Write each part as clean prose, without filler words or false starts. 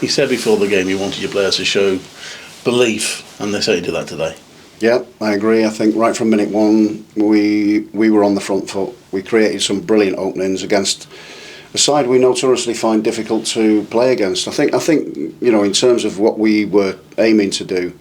He said before the game he wanted your players to show belief, and they certainly did that today. Yeah, I agree. I think right from minute one we were on the front foot. We created some brilliant openings against a side we notoriously find difficult to play against. I think you know, in terms of what we were aiming to do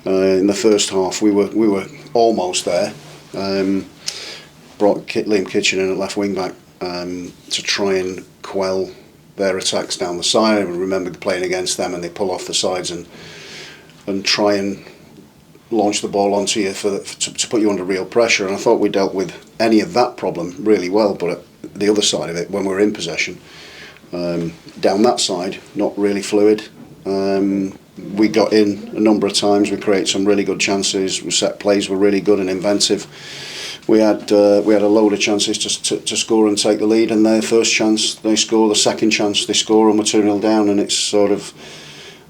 in the first half, we were almost there. Brought Liam Kitchen in at left wing back to try and quell their attacks down the side. I remember playing against them and they pull off the sides and try and launch the ball onto you to put you under real pressure. And I thought we dealt with any of that problem really well, but at the other side of it, when we were in possession, down that side, not really fluid. We got in a number of times. We created some really good chances. We set plays were really good and inventive. We had a load of chances to score and take the lead, and their first chance they score, the second chance they score, and we're 2-0 down. And it's sort of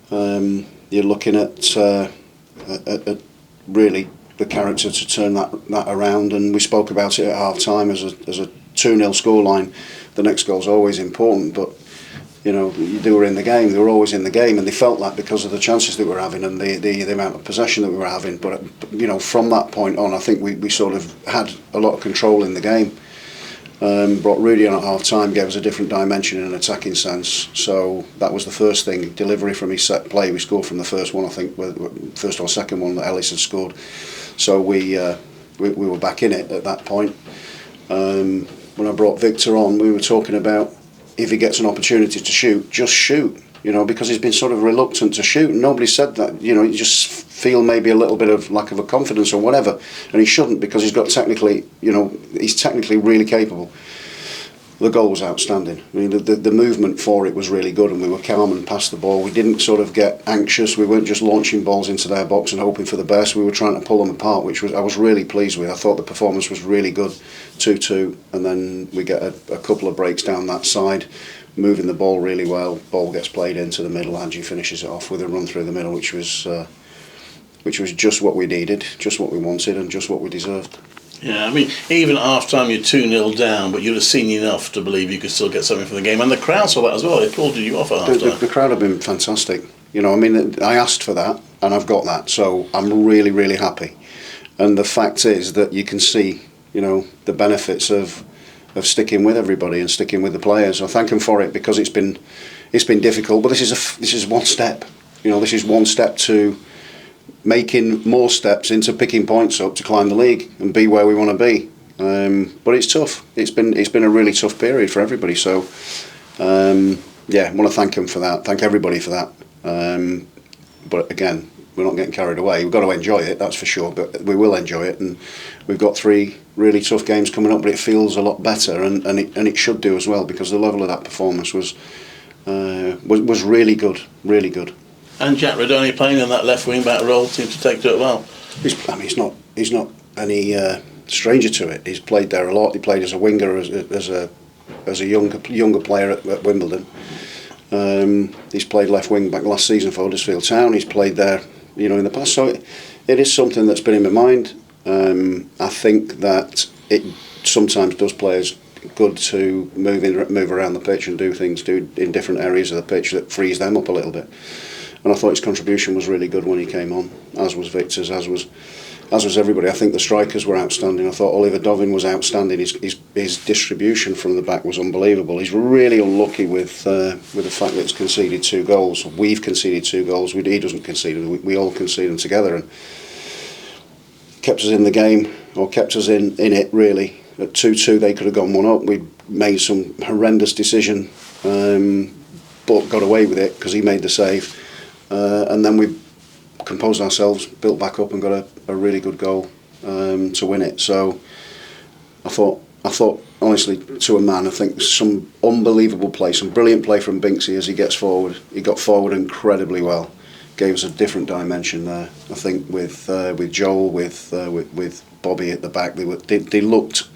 you're looking at really the character to turn that around. And we spoke about it at half time as a 2-0 scoreline. The next goal's always important, but you know, they were in the game. They were always in the game, and they felt that because of the chances that we were having and the amount of possession that we were having. But you know, from that point on, I think we sort of had a lot of control in the game. Brought Rudy on at half time, gave us a different dimension in an attacking sense. So that was the first thing. Delivery from his set play. We scored from the first one, I think, first or second one that Ellis had scored. So we were back in it at that point. When I brought Victor on, we were talking about, if he gets an opportunity to shoot, just shoot, you know, because he's been sort of reluctant to shoot. And nobody said that, you know, you just feel maybe a little bit of lack of a confidence or whatever, and he shouldn't, because he's got technically, you know, he's technically really capable. The goal was outstanding. I mean, the movement for it was really good, and we were calm and passed the ball. We didn't sort of get anxious. We weren't just launching balls into their box and hoping for the best. We were trying to pull them apart, which I was really pleased with. I thought the performance was really good, 2-2, and then we get a couple of breaks down that side, moving the ball really well. Ball gets played into the middle. Angie finishes it off with a run through the middle, which was just what we needed, just what we wanted, and just what we deserved. Yeah, I mean, even at half-time you're 2-0 down, but you'd have seen enough to believe you could still get something from the game. And the crowd saw that as well. They pulled you off at half-time. The crowd have been fantastic. You know, I mean, I asked for that, and I've got that. So I'm really, really happy. And the fact is that you can see, you know, the benefits of sticking with everybody and sticking with the players. I thank them for it, because it's been difficult. But this is one step. You know, this is one step to making more steps into picking points up to climb the league and be where we want to be. But it's tough. It's been a really tough period for everybody. So yeah, I want to thank them for that. Thank everybody for that. But again, we're not getting carried away. We've got to enjoy it, that's for sure. But we will enjoy it, and we've got 3 really tough games coming up. But it feels a lot better, and it should do as well, because the level of that performance was really good, really good. And Jack Redoni playing in that left wing back role seems to take to it well. He's not any stranger to it. He's played there a lot. He played as a winger as a younger player at Wimbledon. He's played left wing back last season for Huddersfield Town. He's played there, you know, in the past. So it is something that's been in my mind. I think that it sometimes does players good to move around the pitch and do in different areas of the pitch that frees them up a little bit. And I thought his contribution was really good when he came on, as was Victor's, as was everybody. I think the strikers were outstanding. I thought Oliver Dovin was outstanding. His distribution from the back was unbelievable. He's really unlucky with the fact that he's conceded 2 goals. We've conceded 2 goals. He doesn't concede. We all concede them together, and kept us in the game, or kept us in it really. At 2-2, they could have gone 1 up. We made some horrendous decision, but got away with it because he made the save. And then we composed ourselves, built back up, and got a really good goal to win it. So I thought honestly, to a man, I think some unbelievable play, some brilliant play from Binksy as he gets forward. He got forward incredibly well, gave us a different dimension there. I think with Joel, with Bobby at the back, they looked,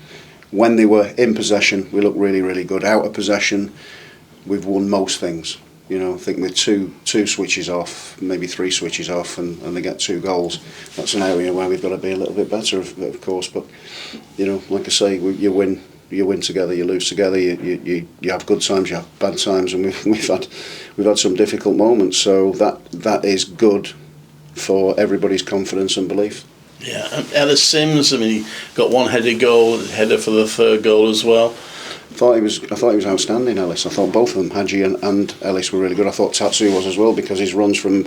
when they were in possession, we looked really, really good. Out of possession, we've won most things. You know, I think with two switches off, maybe 3 switches off, and they get 2 goals, that's an area where we've got to be a little bit better, of course. But, you know, like I say, you win you win together, you lose together. You have good times, you have bad times, and we've had some difficult moments. So that is good for everybody's confidence and belief. Yeah, and Ellis Sims, I mean, he got one headed goal, header for the third goal as well. I thought he was outstanding, Ellis. I thought both of them, Hadji and Ellis, were really good. I thought Tatsu was as well, because his runs from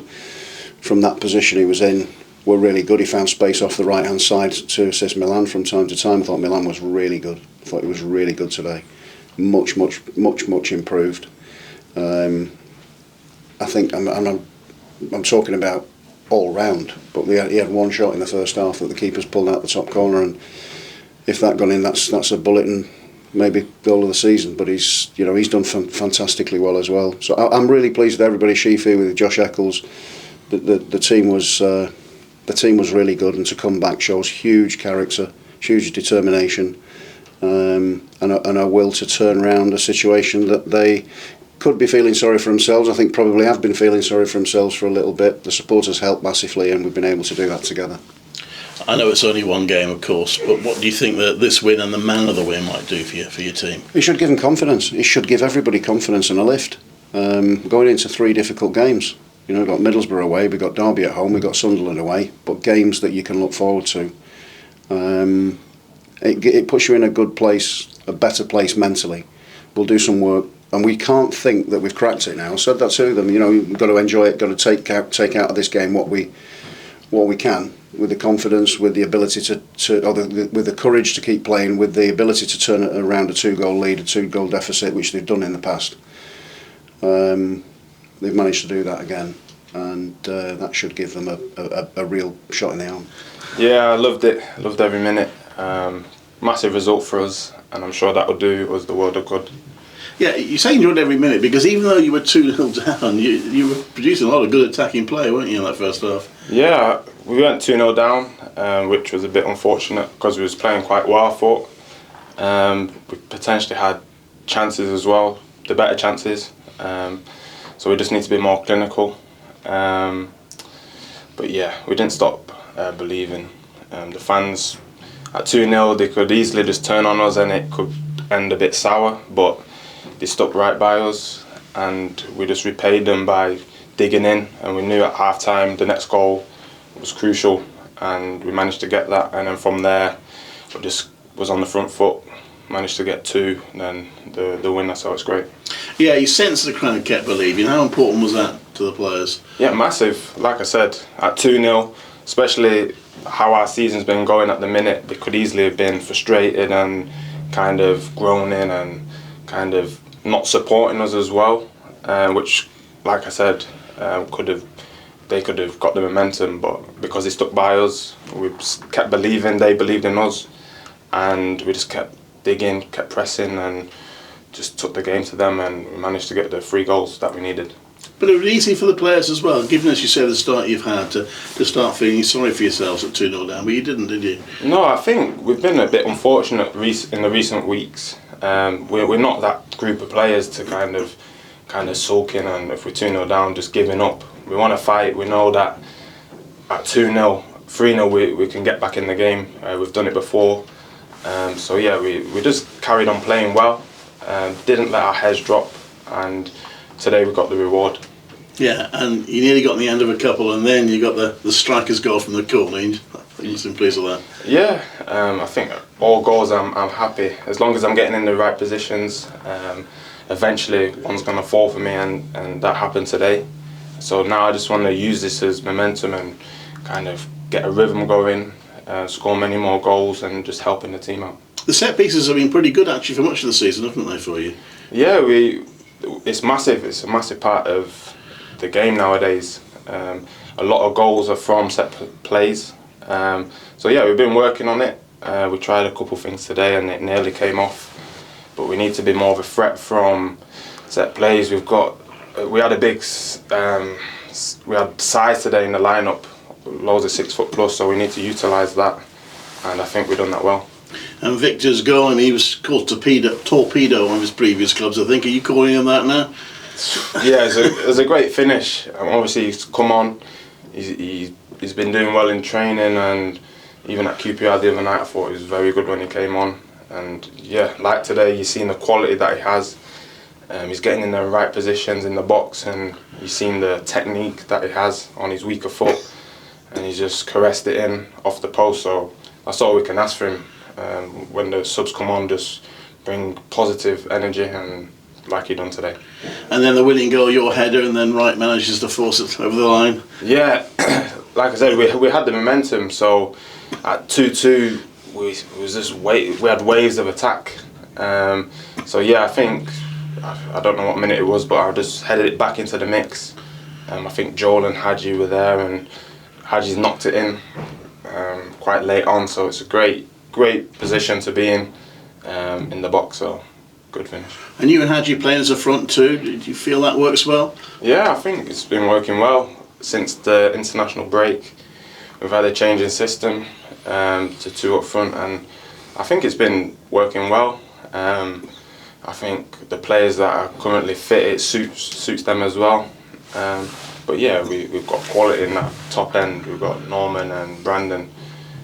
that position he was in were really good. He found space off the right hand side to assist Milan from time to time. I thought Milan was really good. I thought he was really good today. Much improved. I think I'm talking about all round, but he had one shot in the first half that the keeper's pulled out the top corner, and if that gone in, that's a bullet and maybe goal of the season. But he's done fantastically well as well. So I'm really pleased with everybody. Sheafy, with Josh Eccles, the team was really good, and to come back shows huge character, huge determination, and a will to turn around a situation that they could be feeling sorry for themselves. I think probably have been feeling sorry for themselves for a little bit. The supporters helped massively, and we've been able to do that together. I know it's only one game, of course, but what do you think that this win and the man of the win might do for your team? It should give them confidence. It should give everybody confidence and a lift. Going into 3 difficult games. We've got Middlesbrough away, we've got Derby at home, we've got Sunderland away, but games that you can look forward to. It puts you in a good place, a better place mentally. We'll do some work, and we can't think that we've cracked it now. I said that to them. We've got to enjoy it, got to take out of this game what we can, with the confidence, with the ability with the courage to keep playing, with the ability to turn it around a 2-goal lead, a 2-goal deficit, which they've done in the past. They've managed to do that again, and that should give them a real shot in the arm. Yeah, I loved it. I loved every minute. Massive result for us, and I'm sure that will do us the world of good. Yeah, you say you enjoyed every minute, because even though you were 2-0 down, you were producing a lot of good attacking play, weren't you, in that first half? Yeah, we went 2-0 down, which was a bit unfortunate because we was playing quite well, I thought. We potentially had chances as well, the better chances. So we just need to be more clinical. But yeah, we didn't stop believing. The fans at 2-0, they could easily just turn on us and it could end a bit sour, but they stuck right by us, and we just repaid them by digging in, and we knew at half time the next goal was crucial, and we managed to get that, and then from there we just was on the front foot, managed to get 2, and then the winner, so it's great. Yeah, you sense the crowd kept believing. How important was that to the players? Yeah, massive. Like I said, at 2-0, especially how our season's been going at the minute, they could easily have been frustrated and kind of groaning and kind of not supporting us as well, which, like I said, they could have got the momentum, but because they stuck by us, we kept believing, they believed in us, and we just kept digging, kept pressing, and just took the game to them, and we managed to get the 3 goals that we needed. But it was easy for the players as well, given, as you said, the start you've had, to start feeling sorry for yourselves at 2-0 down, but you didn't, did you? No, I think we've been a bit unfortunate in the recent weeks. We're not that group of players to kind of sulk in, and if we're 2-0 down, just giving up. We want to fight. We know that at 2-0, 3-0, we can get back in the game. We've done it before. So yeah, we just carried on playing well, didn't let our heads drop, and today we got the reward. Yeah, and you nearly got in the end of a couple, and then you got the striker's goal from the corner. You must have been pleased with that. Yeah, I think all goals I'm happy, as long as I'm getting in the right positions. Eventually one's going to fall for me, and that happened today. So now I just want to use this as momentum and kind of get a rhythm going, score many more goals, and just helping the team out. The set pieces have been pretty good actually for much of the season, haven't they, for you? Yeah, it's massive. It's a massive part of the game nowadays. A lot of goals are from set plays. So yeah, we've been working on it. We tried a couple things today and it nearly came off. But we need to be more of a threat from set plays. We had a big, we had size today in the lineup, loads of 6 foot plus. So we need to utilise that, and I think we've done that well. And Victor's goal, I mean, he was called torpedo on his previous clubs, I think. Are you calling him that now? Yeah, it was a great finish. Obviously, he's come on. He's been doing well in training, and even at QPR the other night, I thought he was very good when he came on. And yeah, like today, you've seen the quality that he has. He's getting in the right positions in the box, and you've seen the technique that he has on his weaker foot, and he's just caressed it in off the post. So that's all we can ask for him. When the subs come on, just bring positive energy, and like he done today. And then the winning goal, your header, and then Wright manages to force it over the line. Yeah, like I said, we had the momentum. So at 2-2, we had waves of attack. So yeah, I think, I don't know what minute it was, but I just headed it back into the mix. I think Joel and Hadji were there, and Hadji's knocked it in quite late on. So it's a great position to be in the box. So good finish. And you and Hadji playing as a front two, did you feel that works well? Yeah, I think it's been working well since the international break. We've had a change in system to two up front, and I think it's been working well. I think the players that are currently fit, it suits them as well. But yeah, we've got quality in that top end. We've got Norman and Brandon,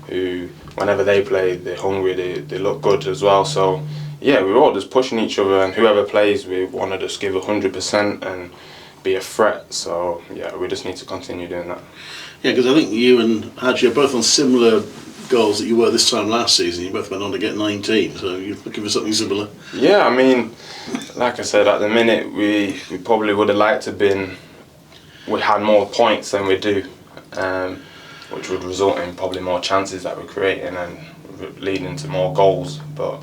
who whenever they play, they're hungry, they look good as well. So yeah, we're all just pushing each other, and whoever plays, we want to just give 100% and be a threat. So yeah, we just need to continue doing that. Yeah, because I think you and Hadji are both on similar goals that you were this time last season. You both went on to get 19, so you're looking for something similar. Yeah, I mean, like I said, at the minute we probably would have liked to we had more points than we do, which would result in probably more chances that we're creating and leading to more goals. But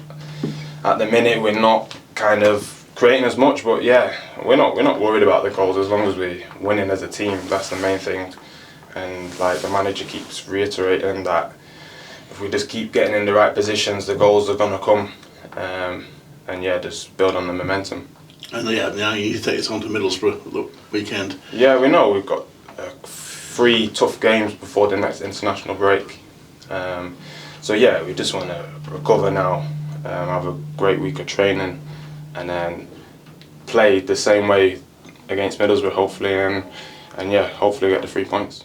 at the minute we're not kind of creating as much. But yeah, we're not worried about the goals as long as we're winning as a team. That's the main thing. And like the manager keeps reiterating that if we just keep getting in the right positions, the goals are gonna come. And yeah, just build on the momentum. And yeah, now you need to take this on to Middlesbrough the weekend. Yeah, we know we've got 3 tough games before the next international break. So yeah, we just want to recover now, have a great week of training, and then play the same way against Middlesbrough hopefully, and yeah, hopefully get the 3 points.